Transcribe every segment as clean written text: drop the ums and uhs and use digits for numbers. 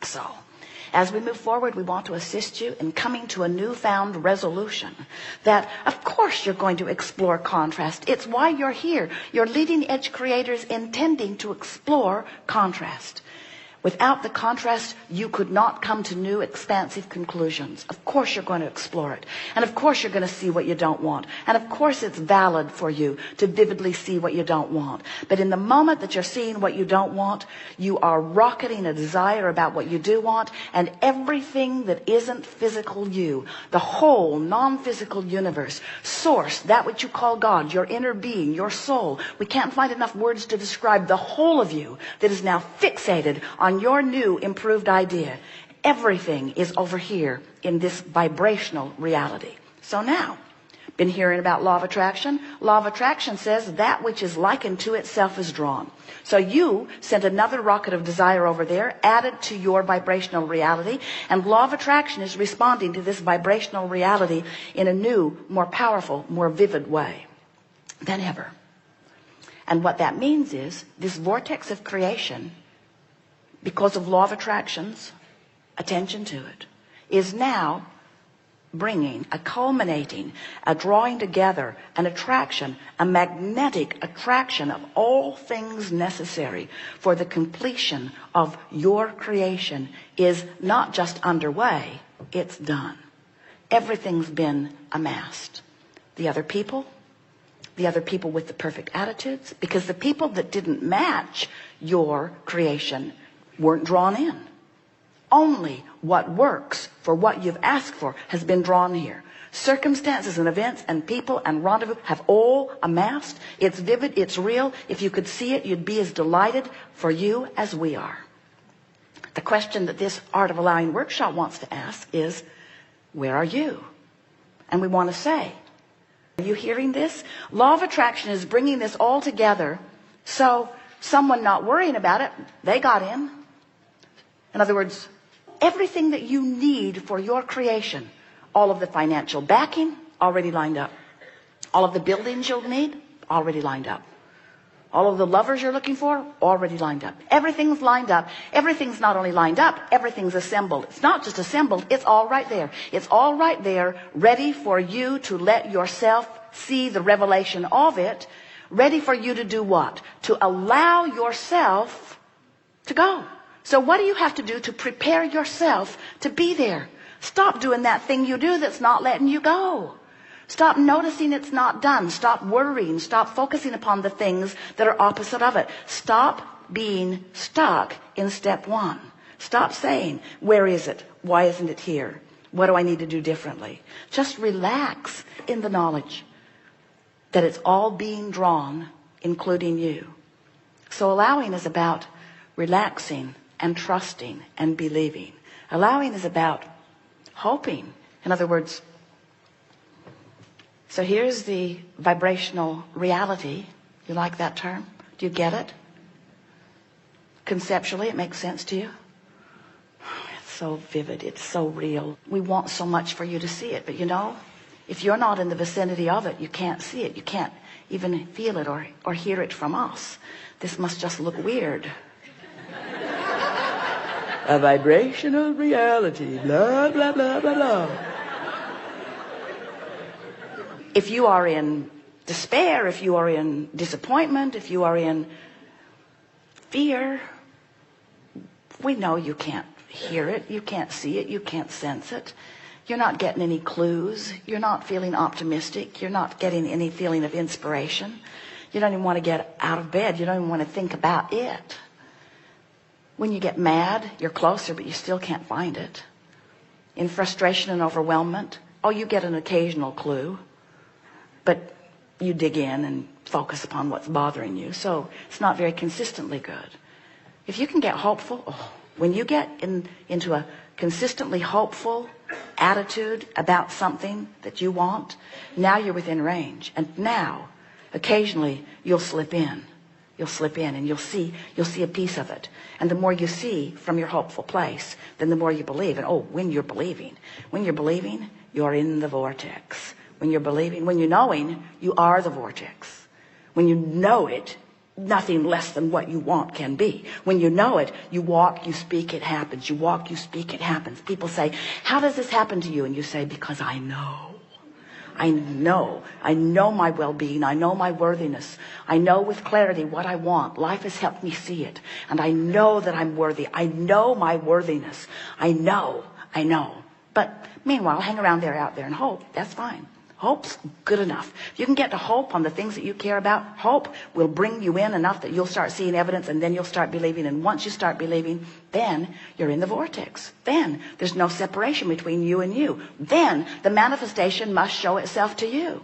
So, as we move forward, we want to assist you in coming to a newfound resolution that, of course, you're going to explore contrast. It's why you're here. You're leading edge creators intending to explore contrast. Without the contrast, you could not come to new expansive conclusions. Of course you're going to explore it. And of course you're going to see what you don't want. And of course it's valid for you to vividly see what you don't want. But in the moment that you're seeing what you don't want, you are rocketing a desire about what you do want. And everything that isn't physical you, the whole non-physical universe, source, that which you call God, your inner being, your soul. We can't find enough words to describe the whole of you that is now fixated on your new improved idea. Everything is over here in this vibrational reality. So now, been hearing about law of attraction? Law of attraction says that which is likened to itself is drawn. So you sent another rocket of desire over there, added to your vibrational reality, and law of attraction is responding to this vibrational reality in a new, more powerful, more vivid way than ever. And what that means is this vortex of creation, because of law of attraction's attention to it, is now bringing a culminating, a drawing together, an attraction, a magnetic attraction of all things necessary for the completion of your creation is not just underway, it's done. Everything's been amassed. The other people with the perfect attitudes, because the people that didn't match your creation weren't drawn in. Only what works for what you've asked for has been drawn here. Circumstances and events and people and rendezvous have all amassed. It's vivid, it's real. If you could see it, you'd be as delighted for you as we are. The question that this Art of Allowing workshop wants to ask is, where are you? And we want to say, are you hearing this? Law of attraction is bringing this all together, so someone not worrying about it, they got in. In other words, everything that you need for your creation, all of the financial backing already lined up, all of the buildings you'll need already lined up, all of the lovers you're looking for already lined up. Everything's lined up. Everything's not only lined up, everything's assembled. It's not just assembled, it's all right there. It's all right there, ready for you to let yourself see the revelation of it, ready for you to do what? To allow yourself to go. So what do you have to do to prepare yourself to be there? Stop doing that thing you do that's not letting you go. Stop noticing it's not done. Stop worrying. Stop focusing upon the things that are opposite of it. Stop being stuck in step one. Stop saying, where is it? Why isn't it here? What do I need to do differently? Just relax in the knowledge that it's all being drawn, including you. So allowing is about relaxing and trusting and believing. Allowing is about hoping. In other words, so here's the vibrational reality. You like that term? Do you get it? Conceptually, it makes sense to you? It's so vivid. It's so real. We want so much for you to see it. But you know, if you're not in the vicinity of it, you can't see it. You can't even feel it or hear it from us. This must just look weird. A vibrational reality, blah, blah, blah, blah, blah. If you are in despair, if you are in disappointment, if you are in fear, we know you can't hear it, you can't see it, you can't sense it. You're not getting any clues. You're not feeling optimistic. You're not getting any feeling of inspiration. You don't even want to get out of bed. You don't even want to think about it. When you get mad, you're closer, but you still can't find it. In frustration and overwhelmment, oh, you get an occasional clue, but you dig in and focus upon what's bothering you. So it's not very consistently good. If you can get hopeful, when you get into a consistently hopeful attitude about something that you want, now you're within range. And now, occasionally, you'll slip in. You'll slip in and you'll see a piece of it. And the more you see from your hopeful place, then the more you believe. And when you're believing, you're in the vortex. When you're believing, when you're knowing, you are the vortex. When you know it, nothing less than what you want can be. When you know it, you walk, you speak, it happens. You walk, you speak, it happens. People say, how does this happen to you? And you say, because I know. I know my well-being. I know my worthiness. I know with clarity what I want. Life has helped me see it. And I know that I'm worthy. I know my worthiness. I know. But meanwhile, hang around there, out there, and hope. That's fine. Hope's good enough. If you can get to hope on the things that you care about, hope will bring you in enough that you'll start seeing evidence, and then you'll start believing. And once you start believing, then you're in the vortex. Then there's no separation between you and you. Then the manifestation must show itself to you.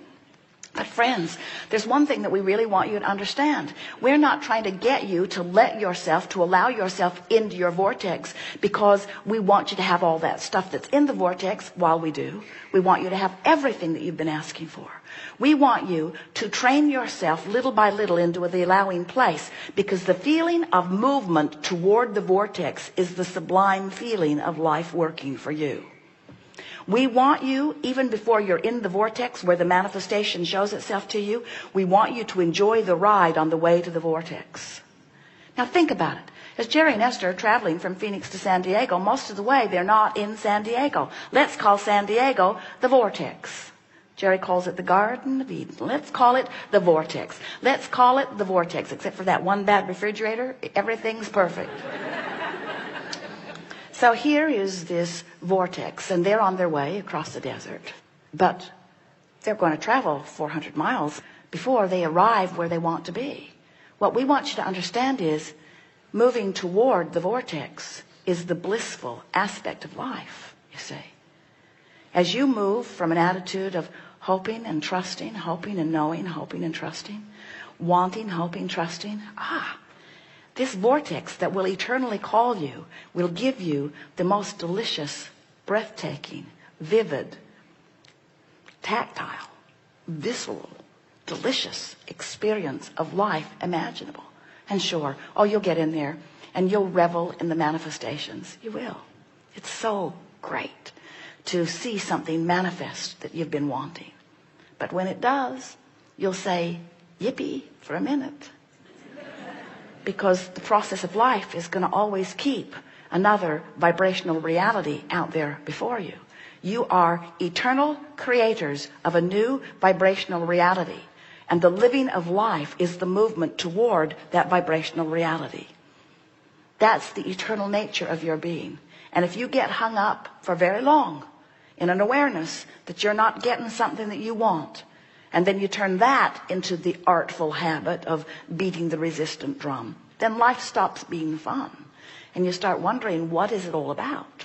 But friends, there's one thing that we really want you to understand. We're not trying to get you to to allow yourself into your vortex because we want you to have all that stuff that's in the vortex. While we do, we want you to have everything that you've been asking for. We want you to train yourself little by little into the allowing place, because the feeling of movement toward the vortex is the sublime feeling of life working for you. We want you, even before you're in the vortex where the manifestation shows itself to you, we want you to enjoy the ride on the way to the vortex. Now think about it. As Jerry and Esther are traveling from Phoenix to San Diego, most of the way they're not in San Diego. Let's call San Diego the vortex. Jerry calls it the Garden of Eden. Let's call it the vortex. Let's call it the vortex. Except for that one bad refrigerator, everything's perfect. So here is this vortex, and they're on their way across the desert. But they're going to travel 400 miles before they arrive where they want to be. What we want you to understand is moving toward the vortex is the blissful aspect of life, you see. As you move from an attitude of hoping and trusting, hoping and knowing, hoping and trusting, wanting, hoping, trusting, this vortex that will eternally call you will give you the most delicious, breathtaking, vivid, tactile, visceral, delicious experience of life imaginable. And sure, you'll get in there and you'll revel in the manifestations. You will. It's so great to see something manifest that you've been wanting. But when it does, you'll say, yippee, for a minute. Because the process of life is going to always keep another vibrational reality out there before you. You are eternal creators of a new vibrational reality. And the living of life is the movement toward that vibrational reality. That's the eternal nature of your being. And if you get hung up for very long in an awareness that you're not getting something that you want, and then you turn that into the artful habit of beating the resistant drum, then life stops being fun. And you start wondering, what is it all about?